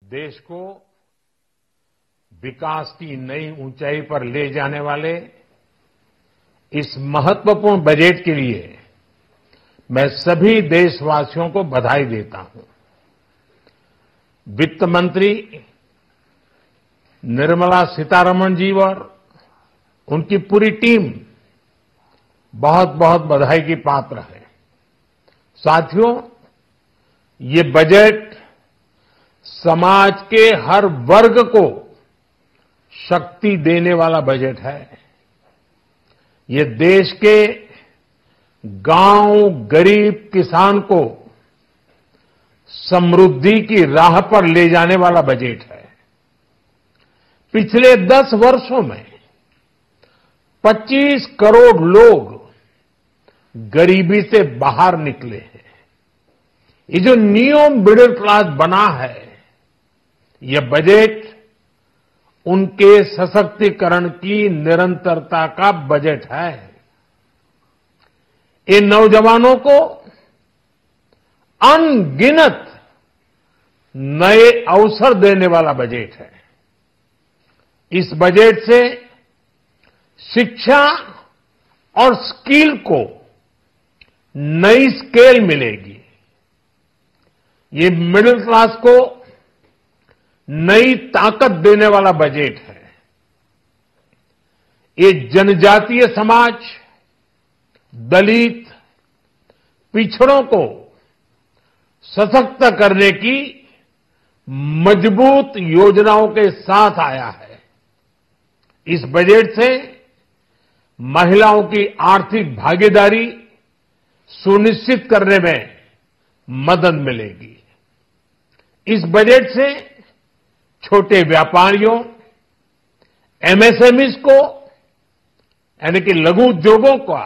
देश को विकास की नई ऊंचाई पर ले जाने वाले इस महत्वपूर्ण बजट के लिए मैं सभी देशवासियों को बधाई देता हूं। वित्त मंत्री निर्मला सीतारमण जी और उनकी पूरी टीम बहुत बहुत बधाई की पात्र है। साथियों, ये बजट समाज के हर वर्ग को शक्ति देने वाला बजट है। ये देश के गांव गरीब किसान को समृद्धि की राह पर ले जाने वाला बजट है। पिछले 10 वर्षों में 25 करोड़ लोग गरीबी से बाहर निकले हैं। ये जो न्यू मिडिल क्लास बना है, यह बजट उनके सशक्तिकरण की निरंतरता का बजट है। इन नौजवानों को अनगिनत नए अवसर देने वाला बजट है। इस बजट से शिक्षा और स्किल को नई स्केल मिलेगी। ये मिडिल क्लास को नई ताकत देने वाला बजट है। ये जनजातीय समाज, दलित, पिछड़ों को सशक्त करने की मजबूत योजनाओं के साथ आया है। इस बजट से महिलाओं की आर्थिक भागीदारी सुनिश्चित करने में मदद मिलेगी। इस बजट से छोटे व्यापारियों, एमएसएमईज को यानी कि लघु उद्योगों का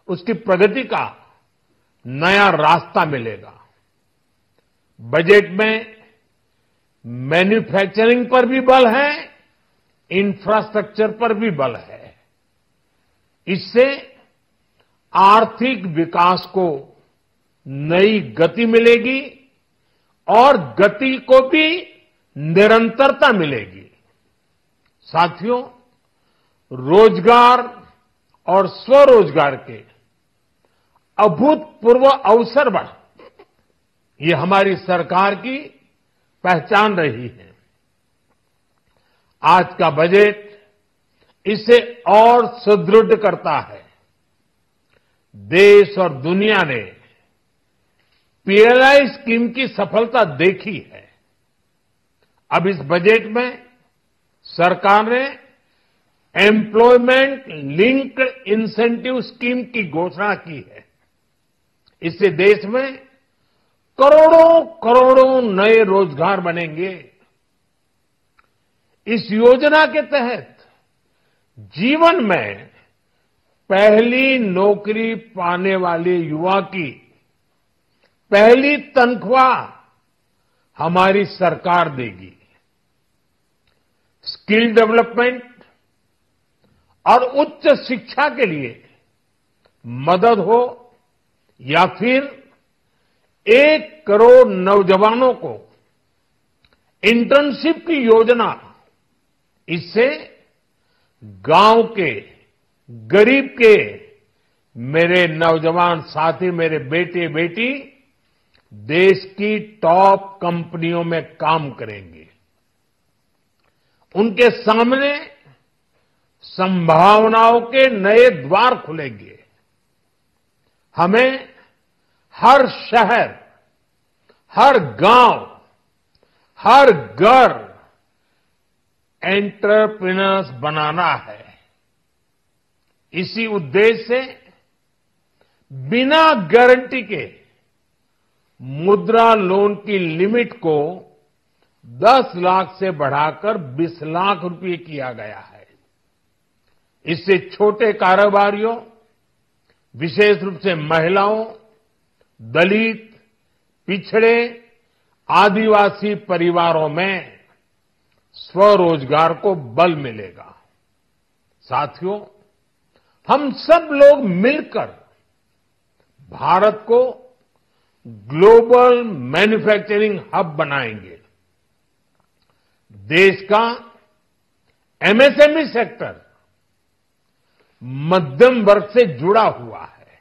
उसकी प्रगति का नया रास्ता मिलेगा। बजट में मैन्युफैक्चरिंग पर भी बल है, इंफ्रास्ट्रक्चर पर भी बल है। इससे आर्थिक विकास को नई गति मिलेगी और गति को भी निरंतरता मिलेगी। साथियों, रोजगार और स्वरोजगार के अभूतपूर्व अवसर बढ़ ये हमारी सरकार की पहचान रही है। आज का बजट इसे और सुदृढ़ करता है। देश और दुनिया ने पीएलआई स्कीम की सफलता देखी है। अब इस बजट में सरकार ने एम्प्लॉयमेंट लिंक्ड इंसेंटिव स्कीम की घोषणा की है। इससे देश में करोड़ों करोड़ों नए रोजगार बनेंगे। इस योजना के तहत जीवन में पहली नौकरी पाने वाले युवा की पहली तनख्वाह हमारी सरकार देगी। स्किल डेवलपमेंट और उच्च शिक्षा के लिए मदद हो या फिर 1 करोड़ नौजवानों को इंटर्नशिप की योजना, इससे गांव के गरीब के मेरे नौजवान साथी, मेरे बेटे बेटी देश की टॉप कंपनियों में काम करेंगे। उनके सामने संभावनाओं के नए द्वार खुलेंगे। हमें हर शहर, हर गांव, हर घर एंटरप्रेन्योर्स बनाना है। इसी उद्देश्य से बिना गारंटी के मुद्रा लोन की लिमिट को 10 लाख से बढ़ाकर 20 लाख रुपए किया गया है। इससे छोटे कारोबारियों, विशेष रूप से महिलाओं, दलित, पिछड़े, आदिवासी परिवारों में स्वरोजगार को बल मिलेगा। साथियों, हम सब लोग मिलकर भारत को ग्लोबल मैन्युफैक्चरिंग हब बनाएंगे। देश का एमएसएमई सेक्टर मध्यम वर्ग से जुड़ा हुआ है।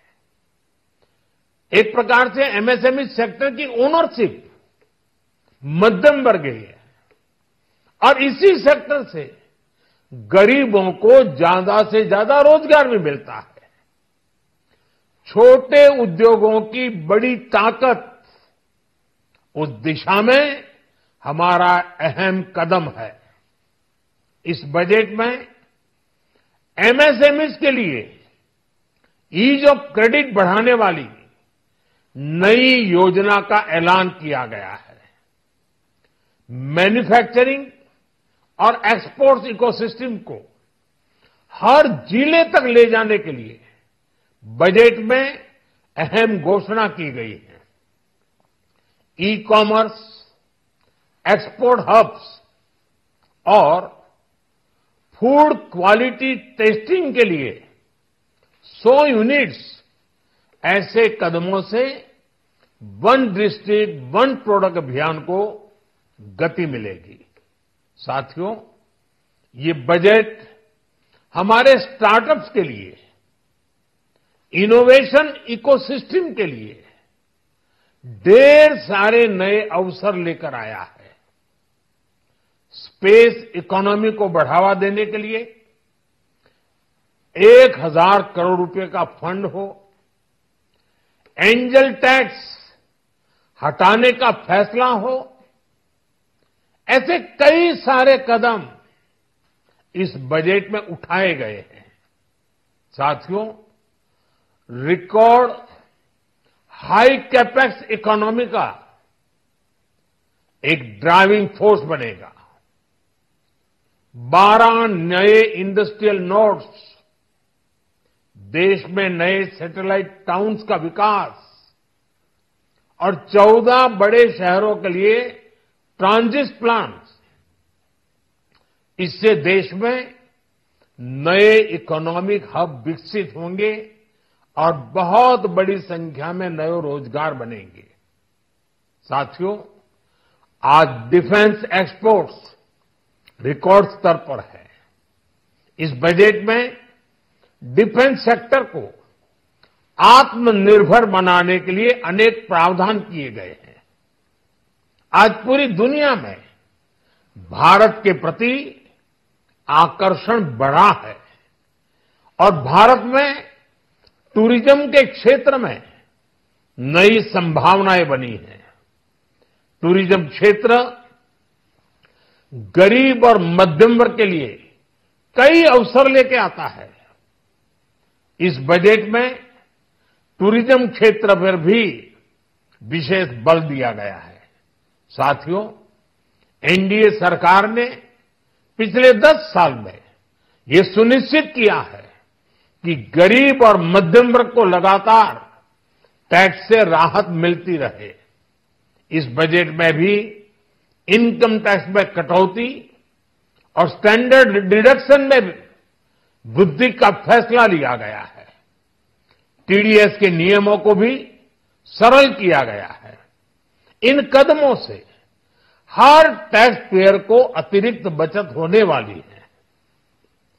एक प्रकार से एमएसएमई सेक्टर की ओनरशिप मध्यम वर्ग ही है और इसी सेक्टर से गरीबों को ज्यादा से ज्यादा रोजगार भी मिलता है। छोटे उद्योगों की बड़ी ताकत, उस दिशा में हमारा अहम कदम है। इस बजट में एमएसएमईज के लिए ईज ऑफ क्रेडिट बढ़ाने वाली नई योजना का ऐलान किया गया है। मैन्युफैक्चरिंग और एक्सपोर्ट्स इकोसिस्टम को हर जिले तक ले जाने के लिए बजट में अहम घोषणा की गई है। ई कॉमर्स, एक्सपोर्ट हब्स और फूड क्वालिटी टेस्टिंग के लिए 100 यूनिट्स, ऐसे कदमों से वन डिस्ट्रिक्ट वन प्रोडक्ट अभियान को गति मिलेगी। साथियों, ये बजट हमारे स्टार्टअप्स के लिए, इनोवेशन इकोसिस्टम के लिए ढेर सारे नए अवसर लेकर आया है। स्पेस इकोनॉमी को बढ़ावा देने के लिए 1000 करोड़ रुपए का फंड हो, एंजल टैक्स हटाने का फैसला हो, ऐसे कई सारे कदम इस बजट में उठाए गए हैं। साथियों, रिकॉर्ड हाई कैपेक्स इकोनॉमी का एक ड्राइविंग फोर्स बनेगा। 12 नए इंडस्ट्रियल नोड्स, देश में नए सैटेलाइट टाउन्स का विकास और 14 बड़े शहरों के लिए ट्रांजिट प्लान्स, इससे देश में नए इकोनॉमिक हब विकसित होंगे और बहुत बड़ी संख्या में नए रोजगार बनेंगे। साथियों, आज डिफेंस एक्सपोर्ट्स रिकॉर्ड स्तर पर है। इस बजट में डिफेंस सेक्टर को आत्मनिर्भर बनाने के लिए अनेक प्रावधान किए गए हैं। आज पूरी दुनिया में भारत के प्रति आकर्षण बढ़ा है और भारत में टूरिज्म के क्षेत्र में नई संभावनाएं बनी हैं। टूरिज्म क्षेत्र गरीब और मध्यम वर्ग के लिए कई अवसर लेके आता है। इस बजट में टूरिज्म क्षेत्र पर भी विशेष बल दिया गया है। साथियों, एनडीए सरकार ने पिछले 10 साल में ये सुनिश्चित किया है कि गरीब और मध्यम वर्ग को लगातार टैक्स से राहत मिलती रहे। इस बजट में भी इनकम टैक्स में कटौती और स्टैंडर्ड डिडक्शन में वृद्धि का फैसला लिया गया है। टीडीएस के नियमों को भी सरल किया गया है। इन कदमों से हर टैक्स पेयर को अतिरिक्त बचत होने वाली है।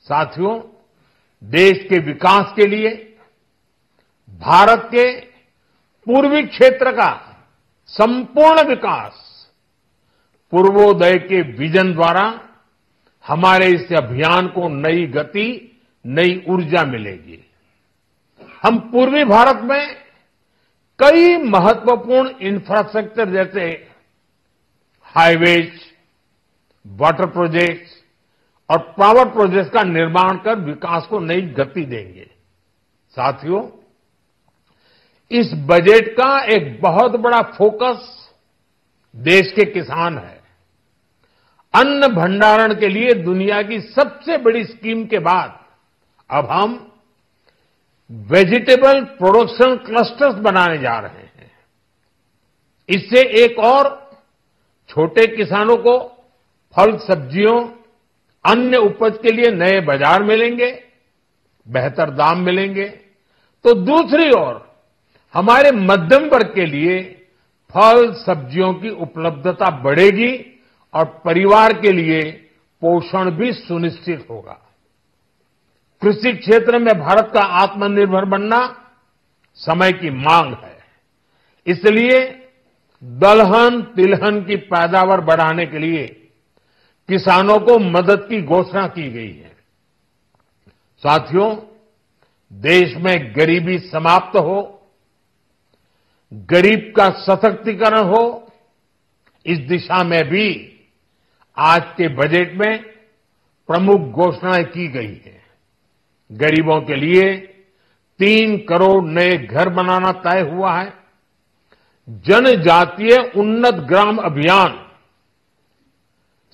साथियों, देश के विकास के लिए भारत के पूर्वी क्षेत्र का संपूर्ण विकास पूर्वोदय के विजन द्वारा हमारे इस अभियान को नई गति, नई ऊर्जा मिलेगी। हम पूर्वी भारत में कई महत्वपूर्ण इंफ्रास्ट्रक्चर जैसे हाईवेज, वाटर प्रोजेक्ट्स और पावर प्रोजेक्ट्स का निर्माण कर विकास को नई गति देंगे। साथियों, इस बजट का एक बहुत बड़ा फोकस देश के किसान है। अन्न भंडारण के लिए दुनिया की सबसे बड़ी स्कीम के बाद अब हम वेजिटेबल प्रोडक्शन क्लस्टर्स बनाने जा रहे हैं। इससे एक और छोटे किसानों को फल, सब्जियों, अन्य उपज के लिए नए बाजार मिलेंगे, बेहतर दाम मिलेंगे। तो दूसरी ओर हमारे मध्यम वर्ग के लिए फल, सब्जियों की उपलब्धता बढ़ेगी और परिवार के लिए पोषण भी सुनिश्चित होगा। कृषि क्षेत्र में भारत का आत्मनिर्भर बनना समय की मांग है। इसलिए दलहन तिलहन की पैदावार बढ़ाने के लिए किसानों को मदद की घोषणा की गई है। साथियों, देश में गरीबी समाप्त हो, गरीब का सशक्तिकरण हो, इस दिशा में भी आज के बजट में प्रमुख घोषणाएं की गई हैं। गरीबों के लिए 3 करोड़ नए घर बनाना तय हुआ है। जनजातीय उन्नत ग्राम अभियान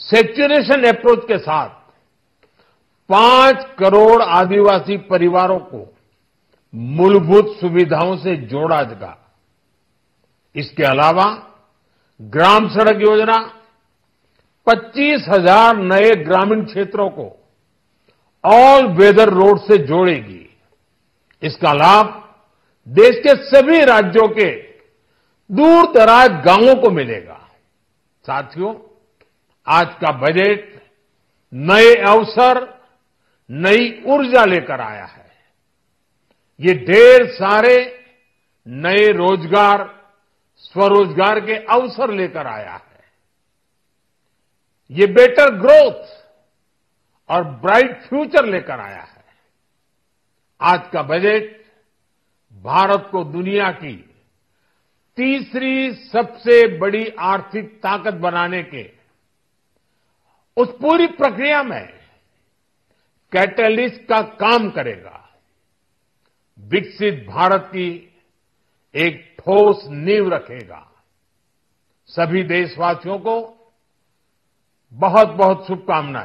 सैचुरेशन अप्रोच के साथ 5 करोड़ आदिवासी परिवारों को मूलभूत सुविधाओं से जोड़ा जाएगा। इसके अलावा ग्राम सड़क योजना 25,000 नए ग्रामीण क्षेत्रों को ऑल वेदर रोड से जोड़ेगी। इसका लाभ देश के सभी राज्यों के दूर दराज गांवों को मिलेगा। साथियों, आज का बजट नए अवसर, नई ऊर्जा लेकर आया है। ये ढेर सारे नए रोजगार, स्वरोजगार के अवसर लेकर आया है। ये बेटर ग्रोथ और ब्राइट फ्यूचर लेकर आया है। आज का बजट भारत को दुनिया की तीसरी सबसे बड़ी आर्थिक ताकत बनाने के उस पूरी प्रक्रिया में कैटलिस्ट का काम करेगा। विकसित भारत की एक ठोस नींव रखेगा। सभी देशवासियों को बहुत बहुत शुभकामनाएं।